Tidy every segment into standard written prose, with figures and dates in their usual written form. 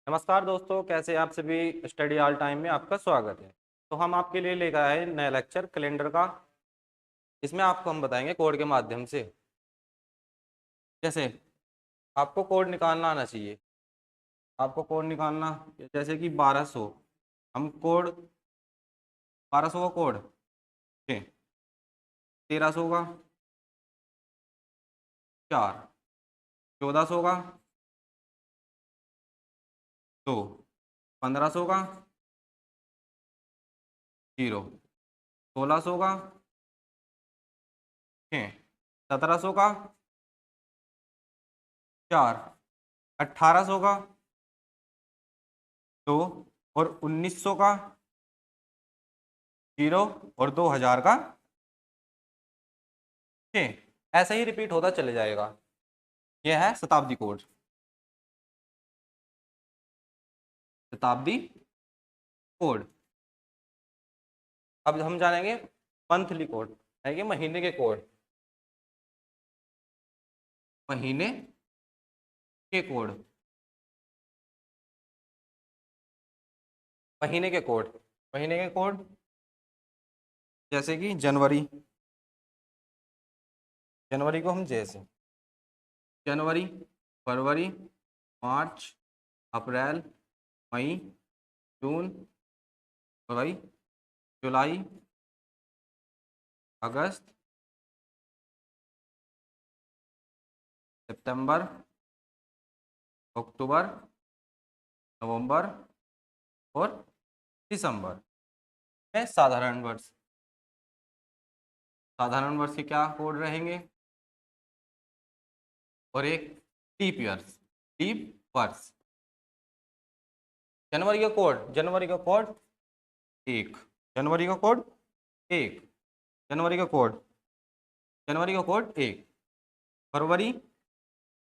नमस्कार दोस्तों, कैसे आप सभी। स्टडी ऑल टाइम में आपका स्वागत है। तो हम आपके लिए लेकर आए नया लेक्चर कैलेंडर का। इसमें आपको हम बताएंगे कोड के माध्यम से। जैसे आपको कोड निकालना आना चाहिए। आपको कोड निकालना, जैसे कि 1200। हम कोड 1200 का कोड, ठीक, 1300 का 4, 1400 का 2, 1500 का 0, 1600 का 6, 1700 का 4, 1800 का 2 और 1900 का 0 और 2000 का 6। ऐसा ही रिपीट होता चले जाएगा। यह है शताब्दी कोड। शताब्दी कोड। अब हम जानेंगे मंथली कोड, है कि महीने के कोड। महीने के कोड। महीने के कोड। महीने के कोड, जैसे कि जनवरी। जनवरी को हम जैसे जनवरी, फरवरी, मार्च, अप्रैल, मई, जून, जुलाई, जुलाई, अगस्त, सितंबर, अक्टूबर, नवंबर और दिसंबर में साधारण वर्ष। साधारण वर्ष के क्या कोड रहेंगे? और एक लीप ईयर्स, लीप वर्ष। जनवरी का कोड, जनवरी का कोड 1। जनवरी का कोड 1। जनवरी का कोड, जनवरी का कोड 1। फरवरी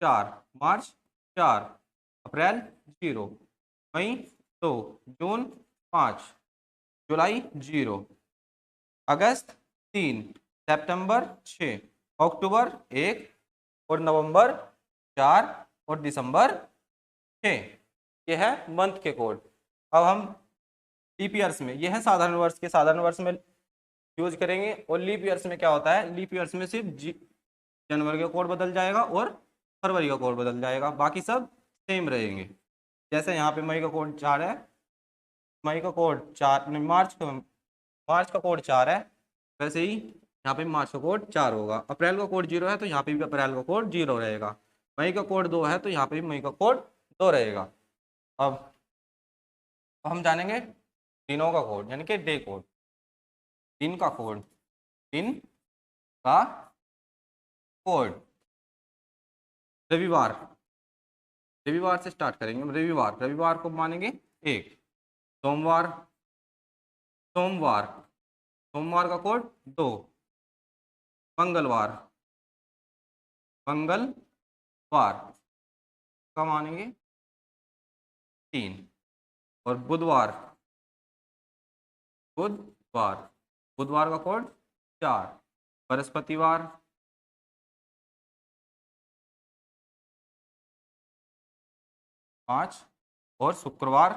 4, मार्च 4, अप्रैल 0, मई 2, जून 5, जुलाई 0, अगस्त 3, सितंबर 6, अक्टूबर 1 और नवंबर 4 और दिसंबर 6। यह है मंथ के कोड। अब हम लीप ईयर्स में, यह है साधारण वर्ष के, साधारण वर्ष में यूज करेंगे। और लीप ईयर्स में क्या होता है? लीप ईयर्स में सिर्फ जनवरी का कोड बदल जाएगा और फरवरी का कोड बदल जाएगा, बाकी सब सेम रहेंगे। जैसे यहाँ पे मई का कोड 4 है, मई का कोड 4 नहीं, मार्च का कोड 4 है, वैसे ही यहाँ पे मार्च का कोड 4 होगा। अप्रैल का कोड 0 है तो यहाँ पे भी अप्रैल का कोड 0 रहेगा। मई का कोड 2 है तो यहाँ पे भी मई का कोड 2 रहेगा। अब हम जानेंगे दिनों का कोड, यानी कि डे कोड। दिन का कोड, दिन का कोड। रविवार, रविवार से स्टार्ट करेंगे। रविवार, रविवार को मानेंगे 1। सोमवार, सोमवार, सोमवार का कोड 2। मंगलवार, मंगलवार का मानेंगे 3। और बुधवार, बुधवार, बुधवार का कोड 4। बृहस्पतिवार, 5। और शुक्रवार,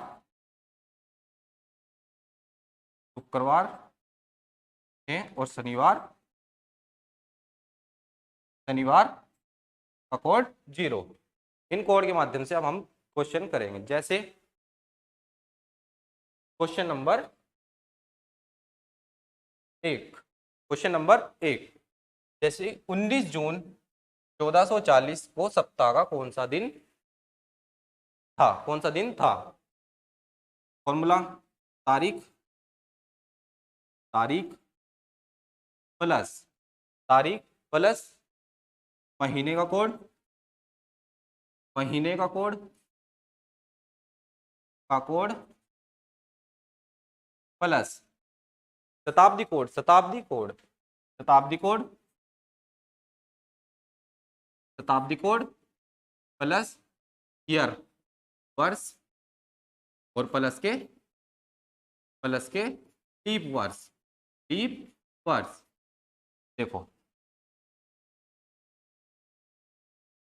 शुक्रवार 6। और शनिवार, शनिवार का कोड 0। इन कोड के माध्यम से अब हम क्वेश्चन करेंगे। जैसे क्वेश्चन नंबर 1, क्वेश्चन नंबर 1, जैसे 19 जून 1440 को सप्ताह का कौन सा दिन था? कौन सा दिन था? फॉर्मूला, तारीख, तारीख प्लस, तारीख प्लस महीने का कोड, महीने का कोड प्लस शताब्दी कोड, शताब्दी कोड, शताब्दी कोड, शताब्दी कोड प्लस ईयर, वर्ष, और प्लस के लीप वर्ष, लीप वर्ष। देखो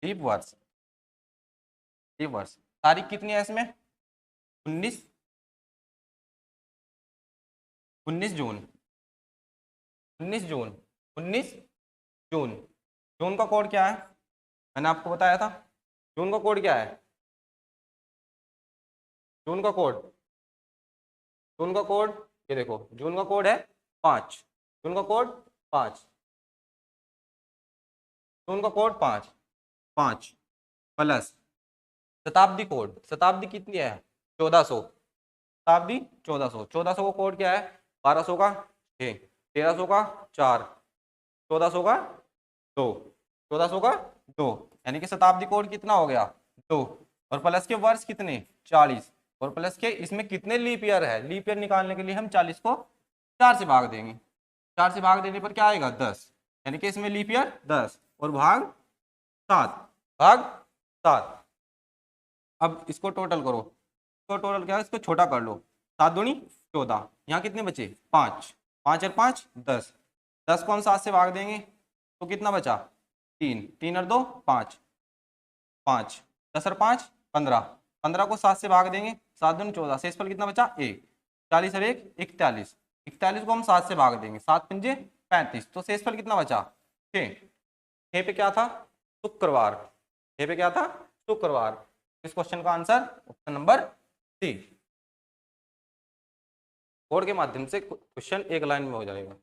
लीप वर्ष, लीप वर्ष, तारीख कितनी है इसमें? 19 19 जून 19 जून 19 जून। जून का कोड क्या है? मैंने आपको बताया था। जून का कोड क्या है? जून का कोड, जून का कोड ये देखो, जून का कोड है 5। जून का कोड 5। जून का कोड 5। 5 प्लस शताब्दी कोड। शताब्दी कितनी है? 1400। शताब्दी 1400। 1400 का कोड क्या है? 1200 का 6, 1300 का 4, 1400 का 2, 1400 का 2, यानी कि शताब्दी कोड कितना हो गया? 2। और प्लस के वर्ष कितने? 40। और प्लस के इसमें कितने लीप ईयर है? लीप ईयर निकालने के लिए हम 40 को 4 से भाग देंगे। 4 से भाग देने पर क्या आएगा? 10, यानी कि इसमें लीप ईयर 10 और भाग 7, भाग 7। अब इसको टोटल करो, इसको टोटल क्या है? इसको छोटा कर लो। 7 दूनी 14, यहाँ कितने बचे? 5। 5 और 5 10। 10 को हम 7 से भाग देंगे तो कितना बचा? 3। 3 और 2 5, 5 10 और 5 15। 15 को 7 से भाग देंगे, 7 दूनी 14, शेष फल कितना बचा? 1। 40 और 1 41। 41 को हम 7 से भाग देंगे, 7 पंजे 35, तो शेष फल कितना बचा? 6। 6 पे क्या था? शुक्रवार। 6 पे क्या था? शुक्रवार। इस क्वेश्चन का answer option number C. Code के माध्यम से क्वेश्चन एक लाइन में हो जाएगा।